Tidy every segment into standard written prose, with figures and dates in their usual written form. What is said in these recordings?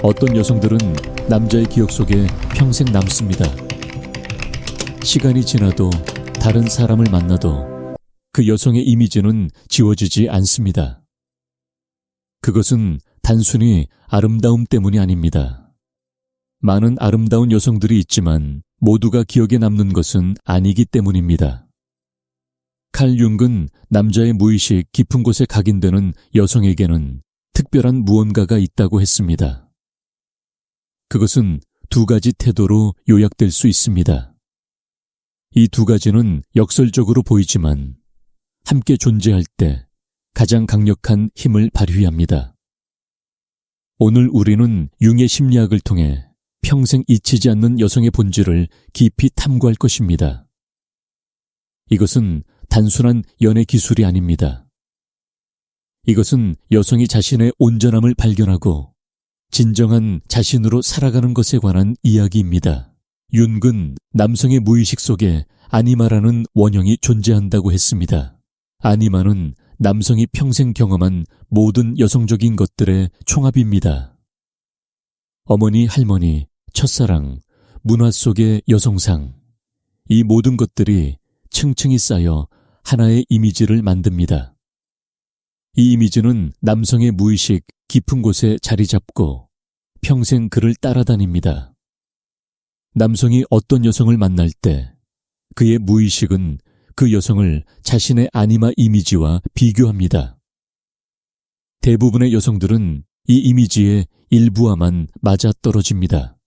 어떤 여성들은 남자의 기억 속에 평생 남습니다. 시간이 지나도 다른 사람을 만나도 그 여성의 이미지는 지워지지 않습니다. 그것은 단순히 아름다움 때문이 아닙니다. 많은 아름다운 여성들이 있지만 모두가 기억에 남는 것은 아니기 때문입니다. 칼 융은 남자의 무의식 깊은 곳에 각인되는 여성에게는 특별한 무언가가 있다고 했습니다. 그것은 두 가지 태도로 요약될 수 있습니다. 이 두 가지는 역설적으로 보이지만 함께 존재할 때 가장 강력한 힘을 발휘합니다. 오늘 우리는 융의 심리학을 통해 평생 잊히지 않는 여성의 본질을 깊이 탐구할 것입니다. 이것은 단순한 연애 기술이 아닙니다. 이것은 여성이 자신의 온전함을 발견하고 진정한 자신으로 살아가는 것에 관한 이야기입니다. 융은 남성의 무의식 속에 아니마라는 원형이 존재한다고 했습니다. 아니마는 남성이 평생 경험한 모든 여성적인 것들의 총합입니다. 어머니, 할머니, 첫사랑, 문화 속의 여성상, 이 모든 것들이 층층이 쌓여 하나의 이미지를 만듭니다. 이 이미지는 남성의 무의식 깊은 곳에 자리 잡고 평생 그를 따라다닙니다. 남성이 어떤 여성을 만날 때 그의 무의식은 그 여성을 자신의 아니마 이미지와 비교합니다. 대부분의 여성들은 이 이미지의 일부와만 맞아떨어집니다.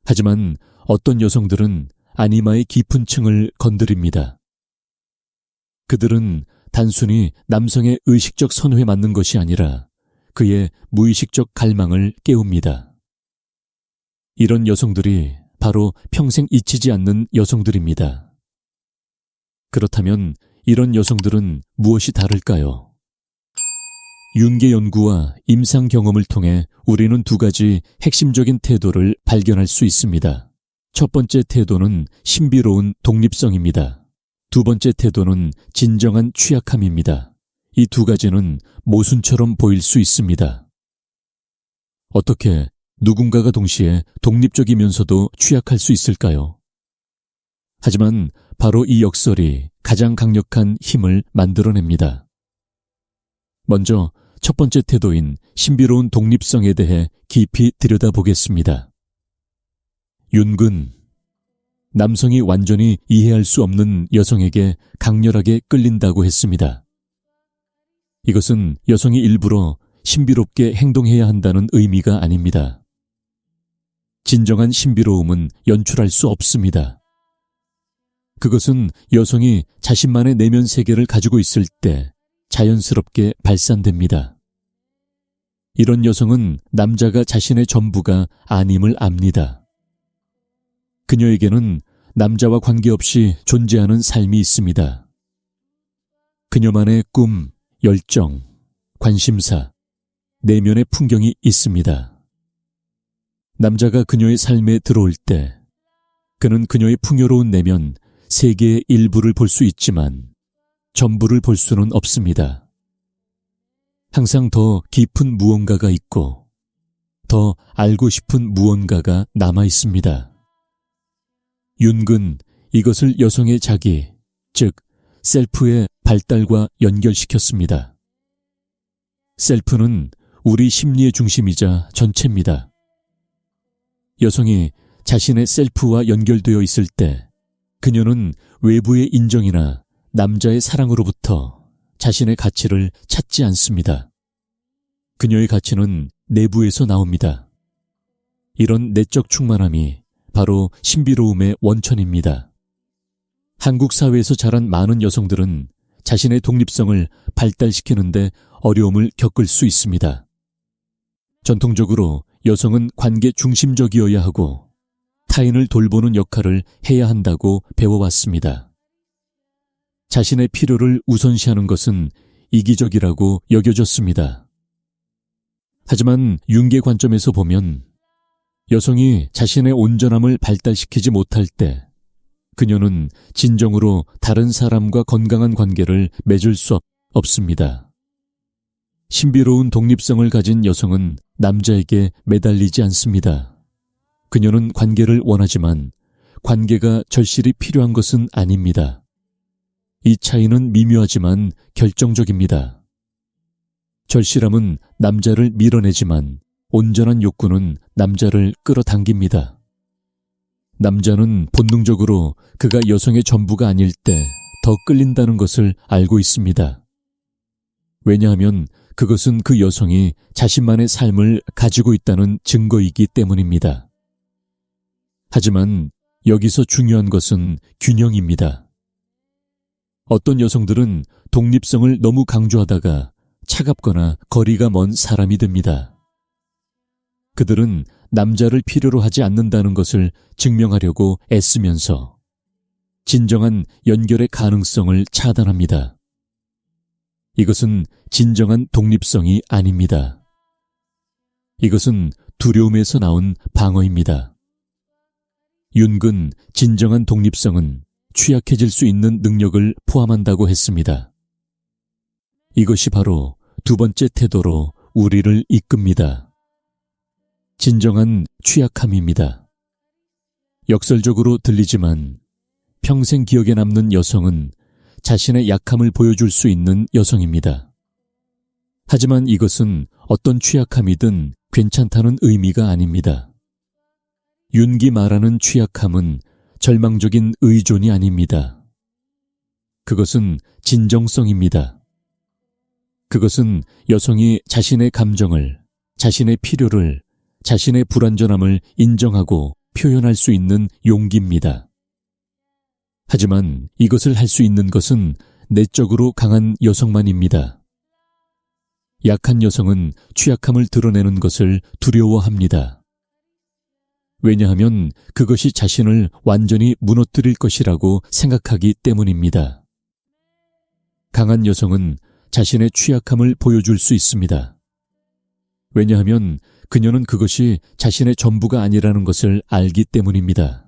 하지만 어떤 여성들은 아니마의 깊은 층을 건드립니다. 그들은 단순히 남성의 의식적 선호에 맞는 것이 아니라 그의 무의식적 갈망을 깨웁니다. 이런 여성들이 바로 평생 잊히지 않는 여성들입니다. 그렇다면 이런 여성들은 무엇이 다를까요? 융의 연구와 임상 경험을 통해 우리는 두 가지 핵심적인 태도를 발견할 수 있습니다. 첫 번째 태도는 신비로운 독립성입니다. 두 번째 태도는 진정한 취약함입니다. 이 두 가지는 모순처럼 보일 수 있습니다. 어떻게 누군가가 동시에 독립적이면서도 취약할 수 있을까요? 하지만 바로 이 역설이 가장 강력한 힘을 만들어냅니다. 먼저 첫 번째 태도인 신비로운 독립성에 대해 깊이 들여다보겠습니다. 융은 남성이 완전히 이해할 수 없는 여성에게 강렬하게 끌린다고 했습니다. 이것은 여성이 일부러 신비롭게 행동해야 한다는 의미가 아닙니다. 진정한 신비로움은 연출할 수 없습니다. 그것은 여성이 자신만의 내면 세계를 가지고 있을 때 자연스럽게 발산됩니다. 이런 여성은 남자가 자신의 전부가 아님을 압니다. 그녀에게는 남자와 관계없이 존재하는 삶이 있습니다. 그녀만의 꿈, 열정, 관심사, 내면의 풍경이 있습니다. 남자가 그녀의 삶에 들어올 때 그는 그녀의 풍요로운 내면, 세계의 일부를 볼 수 있지만 전부를 볼 수는 없습니다. 항상 더 깊은 무언가가 있고 더 알고 싶은 무언가가 남아 있습니다. 융은 이것을 여성의 자기, 즉 셀프의 발달과 연결시켰습니다. 셀프는 우리 심리의 중심이자 전체입니다. 여성이 자신의 셀프와 연결되어 있을 때 그녀는 외부의 인정이나 남자의 사랑으로부터 자신의 가치를 찾지 않습니다. 그녀의 가치는 내부에서 나옵니다. 이런 내적 충만함이 바로 신비로움의 원천입니다. 한국 사회에서 자란 많은 여성들은 자신의 독립성을 발달시키는데 어려움을 겪을 수 있습니다. 전통적으로 여성은 관계 중심적이어야 하고 타인을 돌보는 역할을 해야 한다고 배워왔습니다. 자신의 필요를 우선시하는 것은 이기적이라고 여겨졌습니다. 하지만 융의 관점에서 보면 여성이 자신의 온전함을 발달시키지 못할 때 그녀는 진정으로 다른 사람과 건강한 관계를 맺을 수 없습니다. 신비로운 독립성을 가진 여성은 남자에게 매달리지 않습니다. 그녀는 관계를 원하지만 관계가 절실히 필요한 것은 아닙니다. 이 차이는 미묘하지만 결정적입니다. 절실함은 남자를 밀어내지만 온전한 욕구는 남자를 끌어당깁니다. 남자는 본능적으로 그가 여성의 전부가 아닐 때 더 끌린다는 것을 알고 있습니다. 왜냐하면 그것은 그 여성이 자신만의 삶을 가지고 있다는 증거이기 때문입니다. 하지만 여기서 중요한 것은 균형입니다. 어떤 여성들은 독립성을 너무 강조하다가 차갑거나 거리가 먼 사람이 됩니다. 그들은 남자를 필요로 하지 않는다는 것을 증명하려고 애쓰면서 진정한 연결의 가능성을 차단합니다. 이것은 진정한 독립성이 아닙니다. 이것은 두려움에서 나온 방어입니다. 윤근 진정한 독립성은 취약해질 수 있는 능력을 포함한다고 했습니다. 이것이 바로 두 번째 태도로 우리를 이끕니다. 진정한 취약함입니다. 역설적으로 들리지만 평생 기억에 남는 여성은 자신의 약함을 보여줄 수 있는 여성입니다. 하지만 이것은 어떤 취약함이든 괜찮다는 의미가 아닙니다. 윤기 말하는 취약함은 절망적인 의존이 아닙니다. 그것은 진정성입니다. 그것은 여성이 자신의 감정을, 자신의 필요를, 자신의 불완전함을 인정하고 표현할 수 있는 용기입니다. 하지만 이것을 할 수 있는 것은 내적으로 강한 여성만입니다. 약한 여성은 취약함을 드러내는 것을 두려워합니다. 왜냐하면 그것이 자신을 완전히 무너뜨릴 것이라고 생각하기 때문입니다. 강한 여성은 자신의 취약함을 보여줄 수 있습니다. 왜냐하면 그녀는 그것이 자신의 전부가 아니라는 것을 알기 때문입니다.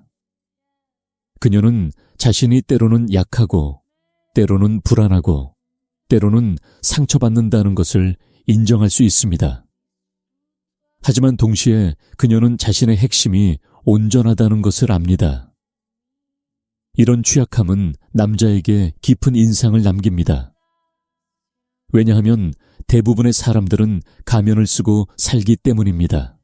그녀는 자신이 때로는 약하고, 때로는 불안하고, 때로는 상처받는다는 것을 인정할 수 있습니다. 하지만 동시에 그녀는 자신의 핵심이 온전하다는 것을 압니다. 이런 취약함은 남자에게 깊은 인상을 남깁니다. 왜냐하면 대부분의 사람들은 가면을 쓰고 살기 때문입니다.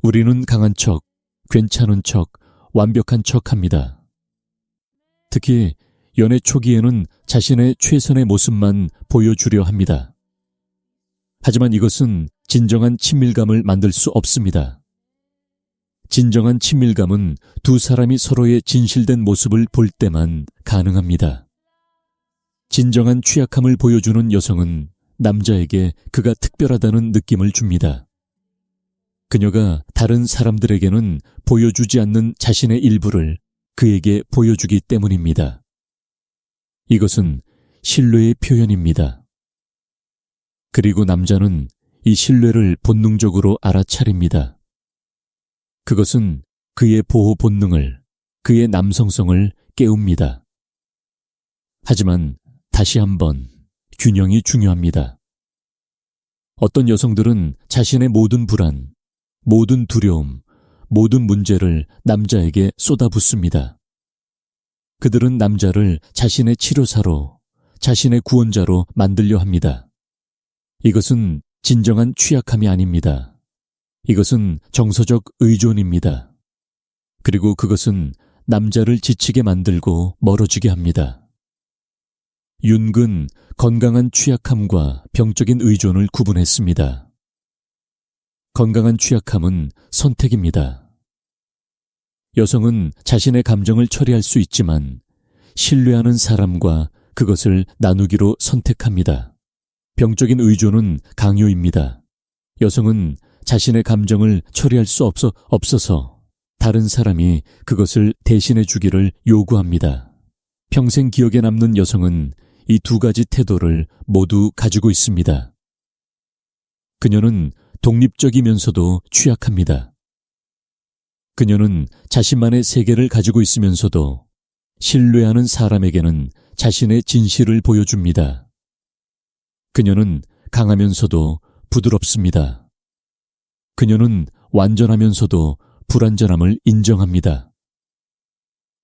우리는 강한 척, 괜찮은 척, 완벽한 척 합니다. 특히 연애 초기에는 자신의 최선의 모습만 보여주려 합니다. 하지만 이것은 진정한 친밀감을 만들 수 없습니다. 진정한 친밀감은 두 사람이 서로의 진실된 모습을 볼 때만 가능합니다. 진정한 취약함을 보여주는 여성은 남자에게 그가 특별하다는 느낌을 줍니다. 그녀가 다른 사람들에게는 보여주지 않는 자신의 일부를 그에게 보여주기 때문입니다. 이것은 신뢰의 표현입니다. 그리고 남자는 이 신뢰를 본능적으로 알아차립니다. 그것은 그의 보호 본능을, 그의 남성성을 깨웁니다. 하지만 다시 한번 균형이 중요합니다. 어떤 여성들은 자신의 모든 불안, 모든 두려움, 모든 문제를 남자에게 쏟아붓습니다. 그들은 남자를 자신의 치료사로, 자신의 구원자로 만들려 합니다. 이것은 진정한 취약함이 아닙니다. 이것은 정서적 의존입니다. 그리고 그것은 남자를 지치게 만들고 멀어지게 합니다. 윤근 건강한 취약함과 병적인 의존을 구분했습니다. 건강한 취약함은 선택입니다. 여성은 자신의 감정을 처리할 수 있지만 신뢰하는 사람과 그것을 나누기로 선택합니다. 병적인 의존은 강요입니다. 여성은 자신의 감정을 처리할 수 없어서 다른 사람이 그것을 대신해 주기를 요구합니다. 평생 기억에 남는 여성은 이 두 가지 태도를 모두 가지고 있습니다. 그녀는 독립적이면서도 취약합니다. 그녀는 자신만의 세계를 가지고 있으면서도 신뢰하는 사람에게는 자신의 진실을 보여줍니다. 그녀는 강하면서도 부드럽습니다. 그녀는 완전하면서도 불완전함을 인정합니다.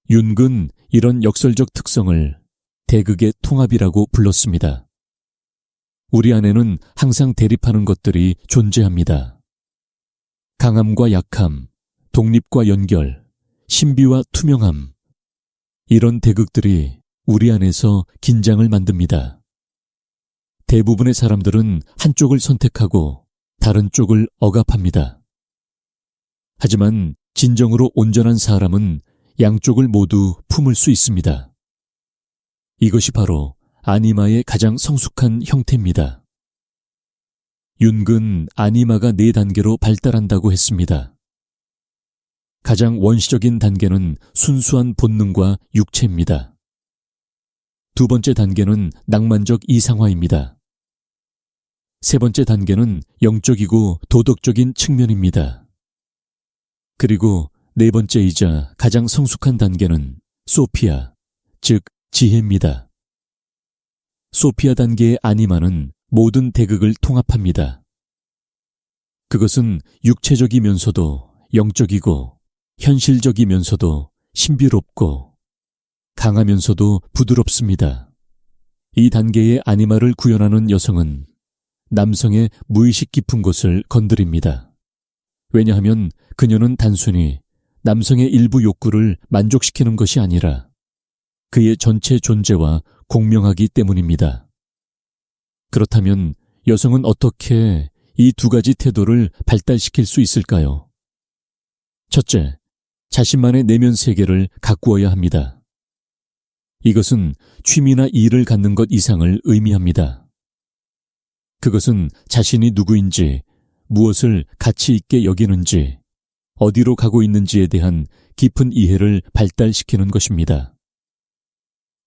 윤은 이런 역설적 특성을 대극의 통합이라고 불렀습니다. 우리 안에는 항상 대립하는 것들이 존재합니다. 강함과 약함, 독립과 연결, 신비와 투명함. 이런 대극들이 우리 안에서 긴장을 만듭니다. 대부분의 사람들은 한쪽을 선택하고 다른 쪽을 억압합니다. 하지만 진정으로 온전한 사람은 양쪽을 모두 품을 수 있습니다. 이것이 바로 아니마의 가장 성숙한 형태입니다. 윤은 아니마가 4단계로 발달한다고 했습니다. 가장 원시적인 단계는 순수한 본능과 육체입니다. 두 번째 단계는 낭만적 이상화입니다. 세 번째 단계는 영적이고 도덕적인 측면입니다. 그리고 네 번째이자 가장 성숙한 단계는 소피아, 즉 지혜입니다. 소피아 단계의 아니마는 모든 대극을 통합합니다. 그것은 육체적이면서도 영적이고 현실적이면서도 신비롭고 강하면서도 부드럽습니다. 이 단계의 아니마를 구현하는 여성은 남성의 무의식 깊은 곳을 건드립니다. 왜냐하면 그녀는 단순히 남성의 일부 욕구를 만족시키는 것이 아니라 그의 전체 존재와 공명하기 때문입니다. 그렇다면 여성은 어떻게 이 두 가지 태도를 발달시킬 수 있을까요? 첫째, 자신만의 내면 세계를 가꾸어야 합니다. 이것은 취미나 일을 갖는 것 이상을 의미합니다. 그것은 자신이 누구인지, 무엇을 가치 있게 여기는지, 어디로 가고 있는지에 대한 깊은 이해를 발달시키는 것입니다.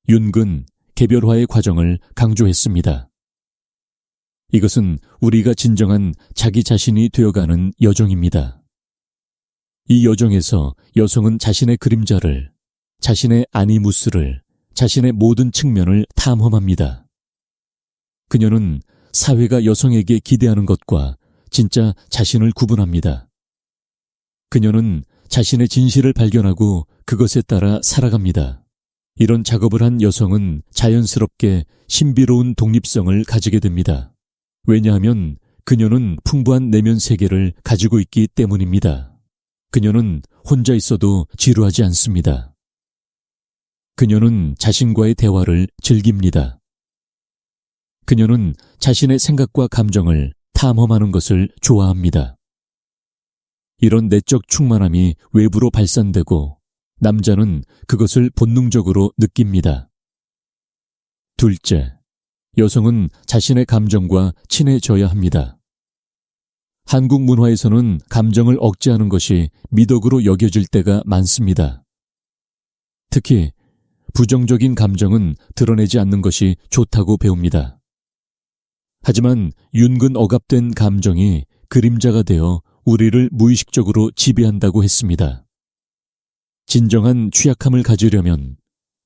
윤은 개별화의 과정을 강조했습니다. 이것은 우리가 진정한 자기 자신이 되어가는 여정입니다. 이 여정에서 여성은 자신의 그림자를, 자신의 아니무스를, 자신의 모든 측면을 탐험합니다. 그녀는 사회가 여성에게 기대하는 것과 진짜 자신을 구분합니다. 그녀는 자신의 진실을 발견하고 그것에 따라 살아갑니다. 이런 작업을 한 여성은 자연스럽게 신비로운 독립성을 가지게 됩니다. 왜냐하면 그녀는 풍부한 내면 세계를 가지고 있기 때문입니다. 그녀는 혼자 있어도 지루하지 않습니다. 그녀는 자신과의 대화를 즐깁니다. 그녀는 자신의 생각과 감정을 탐험하는 것을 좋아합니다. 이런 내적 충만함이 외부로 발산되고 남자는 그것을 본능적으로 느낍니다. 둘째, 여성은 자신의 감정과 친해져야 합니다. 한국 문화에서는 감정을 억제하는 것이 미덕으로 여겨질 때가 많습니다. 특히 부정적인 감정은 드러내지 않는 것이 좋다고 배웁니다. 하지만 윤근 억압된 감정이 그림자가 되어 우리를 무의식적으로 지배한다고 했습니다. 진정한 취약함을 가지려면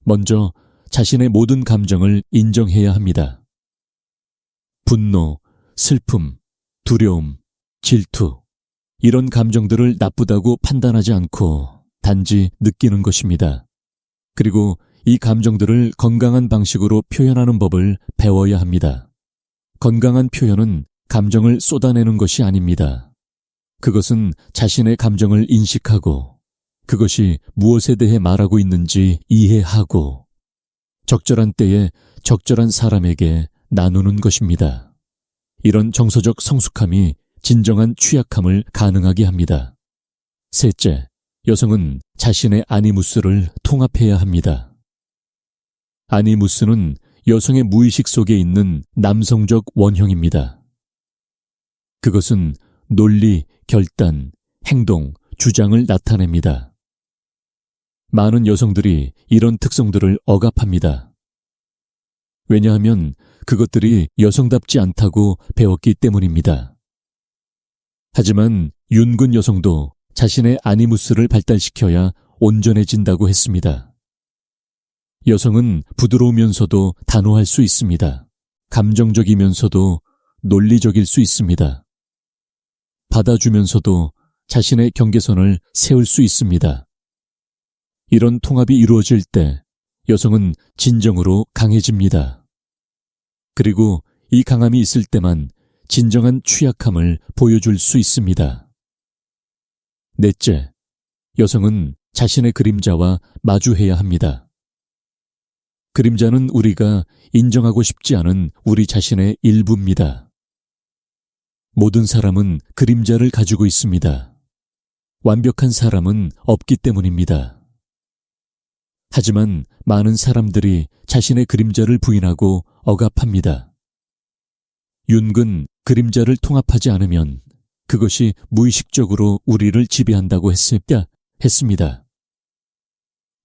먼저 자신의 모든 감정을 인정해야 합니다. 분노, 슬픔, 두려움, 질투, 이런 감정들을 나쁘다고 판단하지 않고 단지 느끼는 것입니다. 그리고 이 감정들을 건강한 방식으로 표현하는 법을 배워야 합니다. 건강한 표현은 감정을 쏟아내는 것이 아닙니다. 그것은 자신의 감정을 인식하고 그것이 무엇에 대해 말하고 있는지 이해하고 적절한 때에 적절한 사람에게 나누는 것입니다. 이런 정서적 성숙함이 진정한 취약함을 가능하게 합니다. 셋째, 여성은 자신의 아니무스를 통합해야 합니다. 아니무스는 여성의 무의식 속에 있는 남성적 원형입니다. 그것은 논리, 결단, 행동, 주장을 나타냅니다. 많은 여성들이 이런 특성들을 억압합니다. 왜냐하면 그것들이 여성답지 않다고 배웠기 때문입니다. 하지만 윤근 여성도 자신의 아니무스를 발달시켜야 온전해진다고 했습니다. 여성은 부드러우면서도 단호할 수 있습니다. 감정적이면서도 논리적일 수 있습니다. 받아주면서도 자신의 경계선을 세울 수 있습니다. 이런 통합이 이루어질 때 여성은 진정으로 강해집니다. 그리고 이 강함이 있을 때만 진정한 취약함을 보여줄 수 있습니다. 넷째, 여성은 자신의 그림자와 마주해야 합니다. 그림자는 우리가 인정하고 싶지 않은 우리 자신의 일부입니다. 모든 사람은 그림자를 가지고 있습니다. 완벽한 사람은 없기 때문입니다. 하지만 많은 사람들이 자신의 그림자를 부인하고 억압합니다. 윤근 그림자를 통합하지 않으면 그것이 무의식적으로 우리를 지배한다고 했습니다.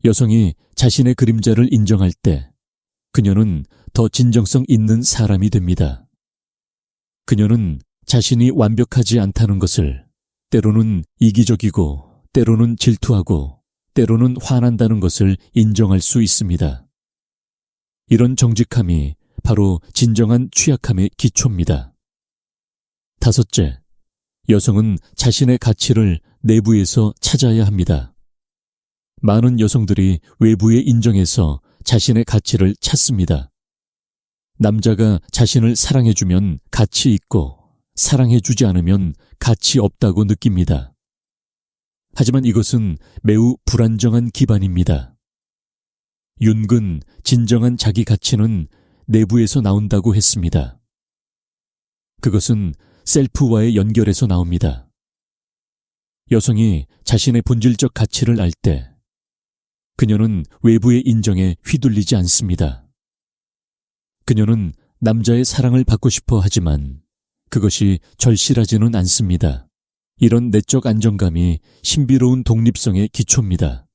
여성이 자신의 그림자를 인정할 때 그녀는 더 진정성 있는 사람이 됩니다. 그녀는 자신이 완벽하지 않다는 것을, 때로는 이기적이고 때로는 질투하고 때로는 화난다는 것을 인정할 수 있습니다. 이런 정직함이 바로 진정한 취약함의 기초입니다. 다섯째, 여성은 자신의 가치를 내부에서 찾아야 합니다. 많은 여성들이 외부의 인정에서 자신의 가치를 찾습니다. 남자가 자신을 사랑해주면 가치 있고 사랑해주지 않으면 가치 없다고 느낍니다. 하지만 이것은 매우 불안정한 기반입니다. 윤근 진정한 자기 가치는 내부에서 나온다고 했습니다. 그것은 셀프와의 연결에서 나옵니다. 여성이 자신의 본질적 가치를 알 때 그녀는 외부의 인정에 휘둘리지 않습니다. 그녀는 남자의 사랑을 받고 싶어 하지만 그것이 절실하지는 않습니다. 이런 내적 안정감이 신비로운 독립성의 기초입니다.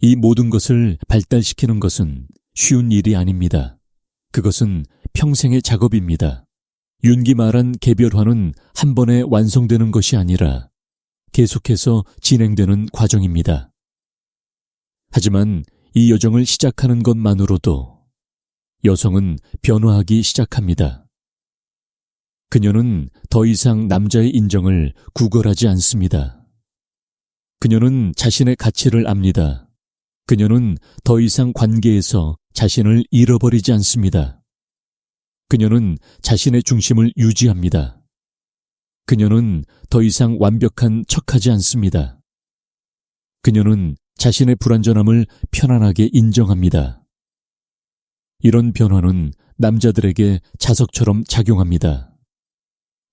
이 모든 것을 발달시키는 것은 쉬운 일이 아닙니다. 그것은 평생의 작업입니다. 윤기 말한 개별화는 한 번에 완성되는 것이 아니라 계속해서 진행되는 과정입니다. 하지만 이 여정을 시작하는 것만으로도 여성은 변화하기 시작합니다. 그녀는 더 이상 남자의 인정을 구걸하지 않습니다. 그녀는 자신의 가치를 압니다. 그녀는 더 이상 관계에서 자신을 잃어버리지 않습니다. 그녀는 자신의 중심을 유지합니다. 그녀는 더 이상 완벽한 척하지 않습니다. 그녀는 자신의 불완전함을 편안하게 인정합니다. 이런 변화는 남자들에게 자석처럼 작용합니다.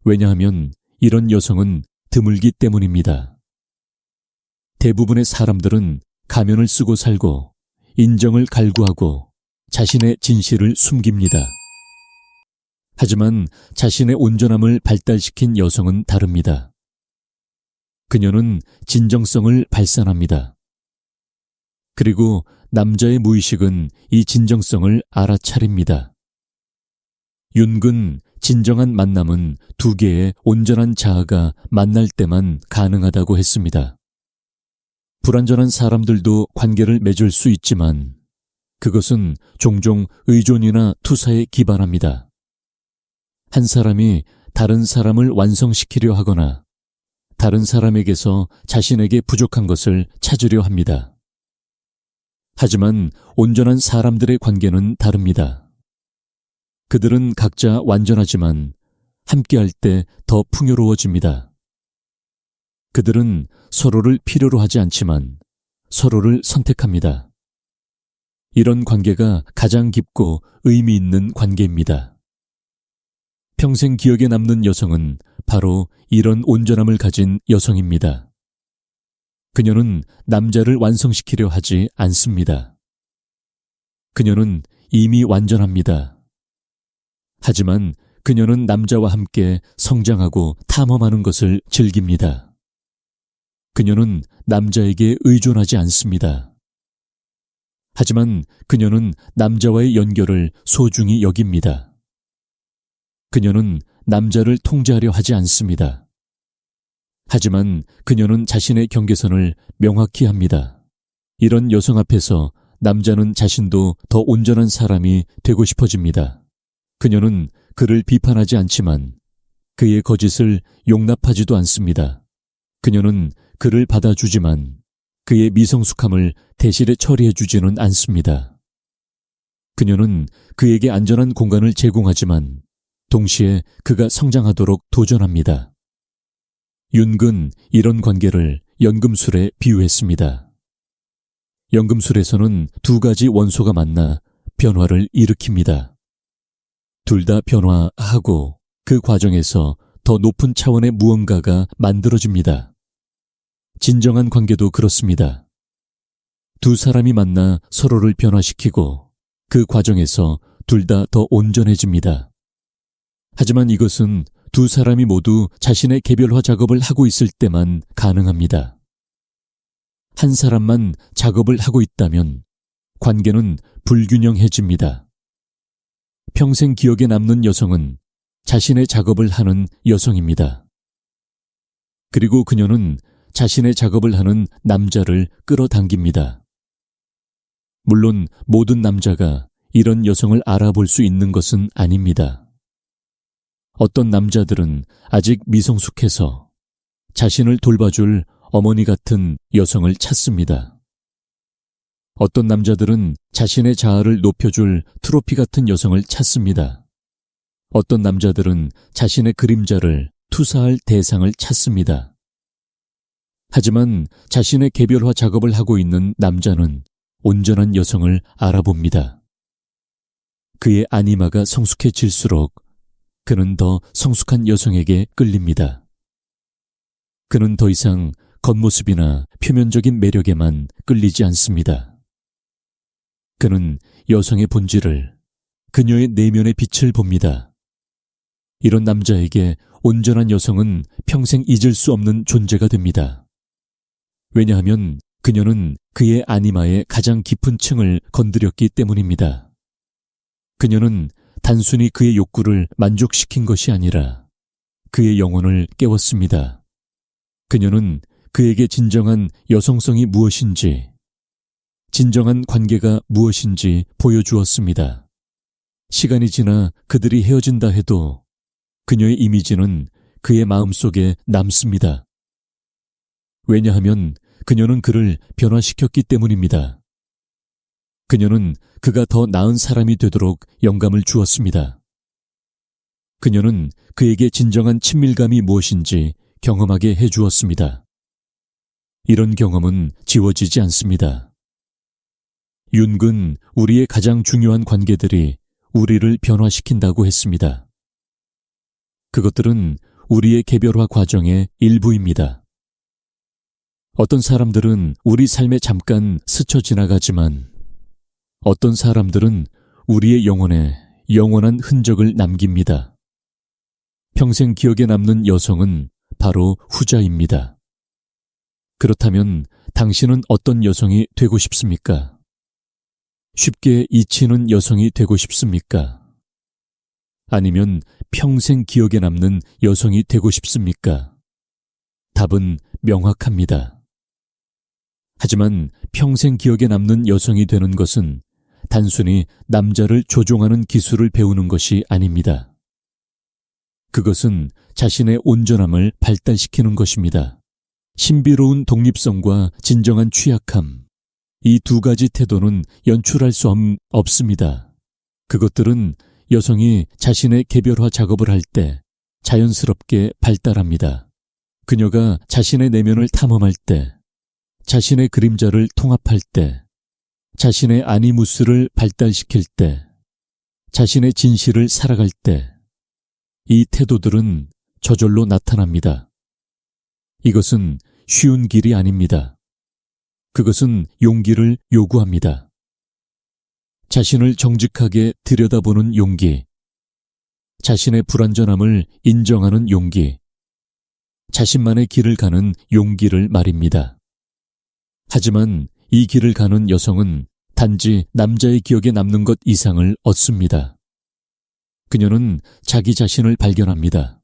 왜냐하면 이런 여성은 드물기 때문입니다. 대부분의 사람들은 가면을 쓰고 살고 인정을 갈구하고 자신의 진실을 숨깁니다. 하지만 자신의 온전함을 발달시킨 여성은 다릅니다. 그녀는 진정성을 발산합니다. 그리고 남자의 무의식은 이 진정성을 알아차립니다. 윤근 진정한 만남은 두 개의 온전한 자아가 만날 때만 가능하다고 했습니다. 불완전한 사람들도 관계를 맺을 수 있지만 그것은 종종 의존이나 투사에 기반합니다. 한 사람이 다른 사람을 완성시키려 하거나 다른 사람에게서 자신에게 부족한 것을 찾으려 합니다. 하지만 온전한 사람들의 관계는 다릅니다. 그들은 각자 완전하지만 함께할 때 더 풍요로워집니다. 그들은 서로를 필요로 하지 않지만 서로를 선택합니다. 이런 관계가 가장 깊고 의미 있는 관계입니다. 평생 기억에 남는 여성은 바로 이런 온전함을 가진 여성입니다. 그녀는 남자를 완성시키려 하지 않습니다. 그녀는 이미 완전합니다. 하지만 그녀는 남자와 함께 성장하고 탐험하는 것을 즐깁니다. 그녀는 남자에게 의존하지 않습니다. 하지만 그녀는 남자와의 연결을 소중히 여깁니다. 그녀는 남자를 통제하려 하지 않습니다. 하지만 그녀는 자신의 경계선을 명확히 합니다. 이런 여성 앞에서 남자는 자신도 더 온전한 사람이 되고 싶어집니다. 그녀는 그를 비판하지 않지만 그의 거짓을 용납하지도 않습니다. 그녀는 그를 받아주지만 그의 미성숙함을 대실에 처리해주지는 않습니다. 그녀는 그에게 안전한 공간을 제공하지만 동시에 그가 성장하도록 도전합니다. 윤은 이런 관계를 연금술에 비유했습니다. 연금술에서는 두 가지 원소가 만나 변화를 일으킵니다. 둘 다 변화하고 그 과정에서 더 높은 차원의 무언가가 만들어집니다. 진정한 관계도 그렇습니다. 두 사람이 만나 서로를 변화시키고 그 과정에서 둘 다 더 온전해집니다. 하지만 이것은 두 사람이 모두 자신의 개별화 작업을 하고 있을 때만 가능합니다. 한 사람만 작업을 하고 있다면 관계는 불균형해집니다. 평생 기억에 남는 여성은 자신의 작업을 하는 여성입니다. 그리고 그녀는 자신의 작업을 하는 남자를 끌어당깁니다. 물론 모든 남자가 이런 여성을 알아볼 수 있는 것은 아닙니다. 어떤 남자들은 아직 미성숙해서 자신을 돌봐줄 어머니 같은 여성을 찾습니다. 어떤 남자들은 자신의 자아를 높여줄 트로피 같은 여성을 찾습니다. 어떤 남자들은 자신의 그림자를 투사할 대상을 찾습니다. 하지만 자신의 개별화 작업을 하고 있는 남자는 온전한 여성을 알아봅니다. 그의 아니마가 성숙해질수록 그는 더 성숙한 여성에게 끌립니다. 그는 더 이상 겉모습이나 표면적인 매력에만 끌리지 않습니다. 그는 여성의 본질을, 그녀의 내면의 빛을 봅니다. 이런 남자에게 온전한 여성은 평생 잊을 수 없는 존재가 됩니다. 왜냐하면 그녀는 그의 아니마의 가장 깊은 층을 건드렸기 때문입니다. 그녀는 단순히 그의 욕구를 만족시킨 것이 아니라 그의 영혼을 깨웠습니다. 그녀는 그에게 진정한 여성성이 무엇인지, 진정한 관계가 무엇인지 보여주었습니다. 시간이 지나 그들이 헤어진다 해도 그녀의 이미지는 그의 마음속에 남습니다. 왜냐하면 그녀는 그를 변화시켰기 때문입니다. 그녀는 그가 더 나은 사람이 되도록 영감을 주었습니다. 그녀는 그에게 진정한 친밀감이 무엇인지 경험하게 해주었습니다. 이런 경험은 지워지지 않습니다. 윤은 우리의 가장 중요한 관계들이 우리를 변화시킨다고 했습니다. 그것들은 우리의 개별화 과정의 일부입니다. 어떤 사람들은 우리 삶에 잠깐 스쳐 지나가지만 어떤 사람들은 우리의 영혼에 영원한 흔적을 남깁니다. 평생 기억에 남는 여성은 바로 후자입니다. 그렇다면 당신은 어떤 여성이 되고 싶습니까? 쉽게 잊히는 여성이 되고 싶습니까? 아니면 평생 기억에 남는 여성이 되고 싶습니까? 답은 명확합니다. 하지만 평생 기억에 남는 여성이 되는 것은 단순히 남자를 조종하는 기술을 배우는 것이 아닙니다. 그것은 자신의 온전함을 발달시키는 것입니다. 신비로운 독립성과 진정한 취약함, 이 두 가지 태도는 연출할 수 없습니다. 그것들은 여성이 자신의 개별화 작업을 할 때 자연스럽게 발달합니다. 그녀가 자신의 내면을 탐험할 때, 자신의 그림자를 통합할 때, 자신의 아니무스를 발달시킬 때, 자신의 진실을 살아갈 때, 이 태도들은 저절로 나타납니다. 이것은 쉬운 길이 아닙니다. 그것은 용기를 요구합니다. 자신을 정직하게 들여다보는 용기, 자신의 불완전함을 인정하는 용기, 자신만의 길을 가는 용기를 말입니다. 하지만 이 길을 가는 여성은 단지 남자의 기억에 남는 것 이상을 얻습니다. 그녀는 자기 자신을 발견합니다.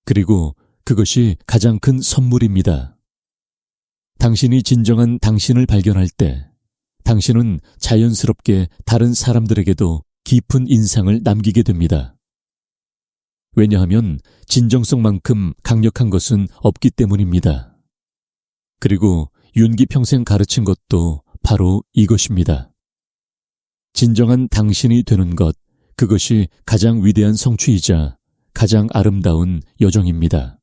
그리고 그것이 가장 큰 선물입니다. 당신이 진정한 당신을 발견할 때 당신은 자연스럽게 다른 사람들에게도 깊은 인상을 남기게 됩니다. 왜냐하면 진정성만큼 강력한 것은 없기 때문입니다. 그리고 윤기 평생 가르친 것도 바로 이것입니다. 진정한 당신이 되는 것, 그것이 가장 위대한 성취이자 가장 아름다운 여정입니다.